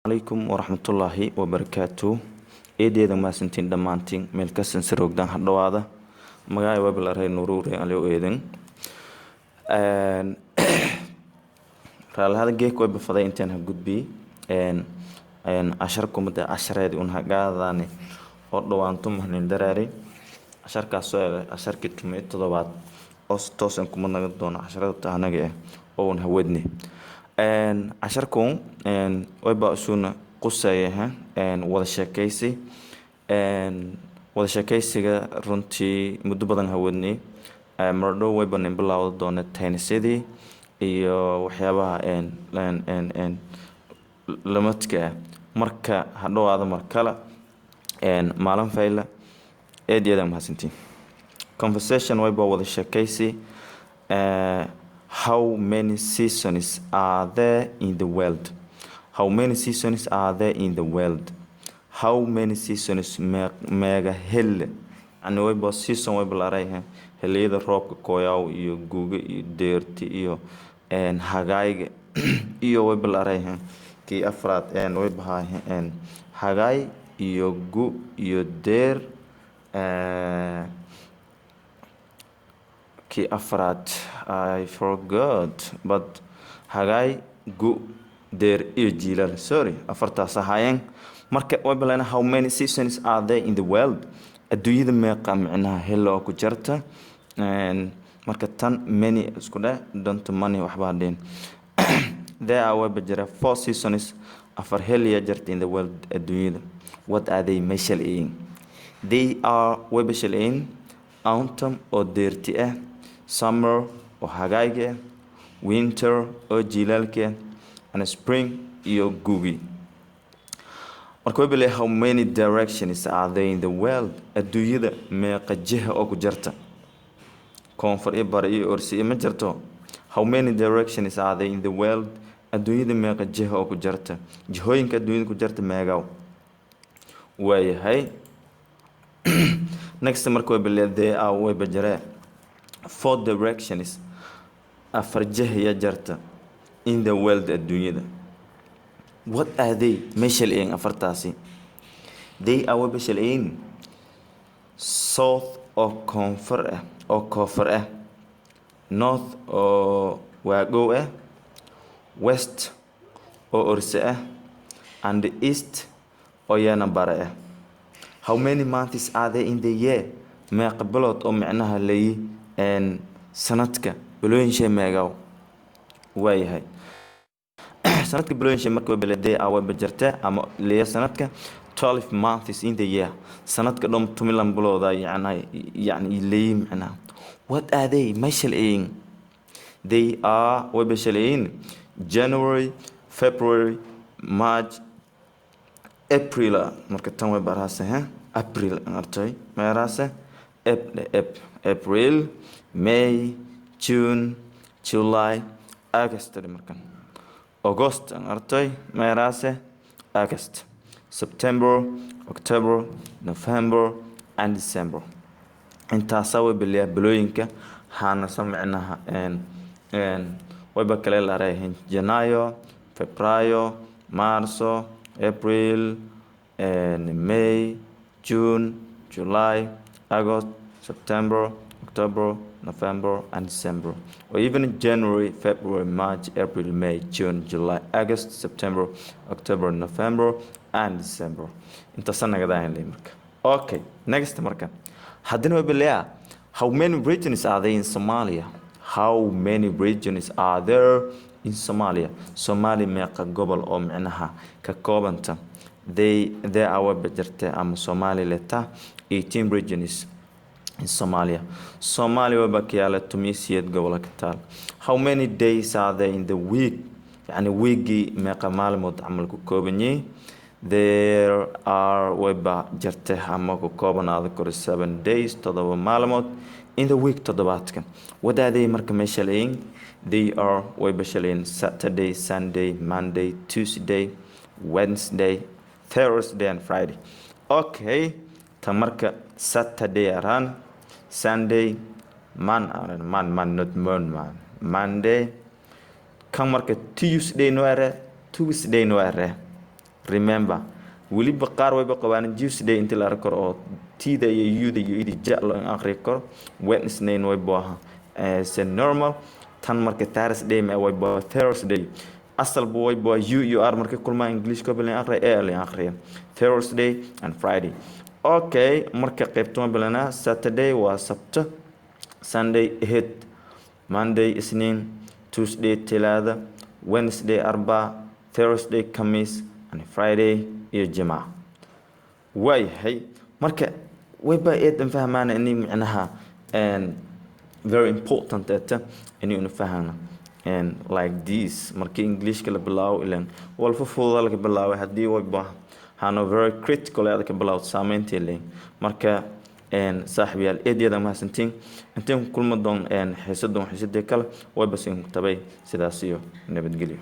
عليكم ورحمة الله وبركاته. إيدي ما سنتين دمانتين ملك سنسروك دان هذا مجاي وبلا رأي نوروري عليه إيدن. رال هذا جيك وب فضاء إنتين هجود بي إن أشارككم ده عشرة دي أنها قاعداني أردوا أنتم هنين دراري أشارك السؤال أشارك كلمة تضبط أستوس إنكم من نقدون عشرة تهنجة أو نهودني عشركم ويبقى أسونا قصة ولا شكايسي wada sheekaysiga runtii muddo badan hawadnay mardhow way baneen bilaawda doona taynisidii iyo waxyaabaha lamadka marka hadhowaada markala maalin fayla eedyada mahadsantiin conversation way wada sheekaysi how many seasons are there in the world? How many seasons are there in the world? How many seasons mega hell and way boss season way balaray heliyada roobka kooyaw iyo guuga iyo deerti iyo hagaayga iyo way balaray ki afraad way bahay hagaay iyo gu iyo deer ki afraad I forgot but hagaay gu deer iyo jiilal sorry afartaas ahaayeen marka way balayna how many seasons are there in the world adduunyada meeqa macnaha hello ku jirta marka tan many isku dhaa don't money waxba hadeen there are way bajira four seasons afar heliya jirta in the world adduunyada what are they measuring they are way bashaleen autumn oo deerti ah summer oo hagaayga winter oo jiilaalka and spring iyo guugi marka way balay how many directions are there in the world adduunyada meeqa jiha oo ku jirta koonfur iyo bari iyo orsi ma jirto how many directions are there in the world adduunyada meeqa jiha oo ku jirta jihooyinka adduunyada ku jirta meegaw way next marka way balay there are way bajira four directions afar jiha ya jirta in the world adduunyada what are they measuring afartaasi they are measuring south or koonfur north or waagow west or orse and the east or yana bare how many months are there in the year meeqa bilood oo macnaha leeyi sanadka bilooyin shay meegaw waayahay sanadka bilooyin markii baladay awa bajarta ama leeya sanadka 12 months in the year sanadka dhom tumilan bilooda yani leeyi macna what are they measuring they are wabashaleen January February March April marka tan way baraasa April artay meeraasa April May June July August markan August artay meeraasa August September October November and December inta sawa bilooyinka hana samcinaha wayba kale la raayeen Janaayo Febraayo Marso April May June July August September October November and December or even January February March April May June July August September October November and December inta sanadaan marka okay next marka hadana bilaa how many regions are there in Somalia how many regions are there in Somalia Somalia meeqa gobol oo macnaha ka koobanta there are bajirta ama Somalia leta 18 regions in Somalia Somalia وبكيالة تميسية قبل كتال how many days are there in the week يعني weeki meeqa maalmood camal ku koobanyi there are weba jirta ama ku koobanaada kor 7 days todoba maalmood in the week todobaadkan what are they marka meeshaleen they are weba shaleen Saturday Sunday Monday Tuesday Wednesday Thursday and Friday okay tamarka Saturday aran Sunday man not man Monday kan marka Tuesday no are remember weliba qaar wayba qabaan Tuesday inta la arko oo tida iyo yuda iyo idi jeclo in akhri karo Wednesday way baaha as normal tan marka Thursday ma way baa Thursday asal way baa you are marka kulma English ka bilan akhri ee la akhriya Thursday and Friday okay marka qaybtoon bilana Saturday waa sabta Sunday hit Monday isniin Tuesday talaada Wednesday arba Thursday khamis and Friday iyo Jumaa way marka wayba eedan fahmaana inay macnaha and very important that inay unu fahana and like this marka English kala bilaaw ilan walfa fuuda laga bilaaw hadii wayba hano very critical ee ka bilaaw saameyntii leen marka and saaxiibayaal eedyada ma hasantiin intaan kulma doon and xiisadii kale wayba siin tabay sidaas iyo nabadgelyo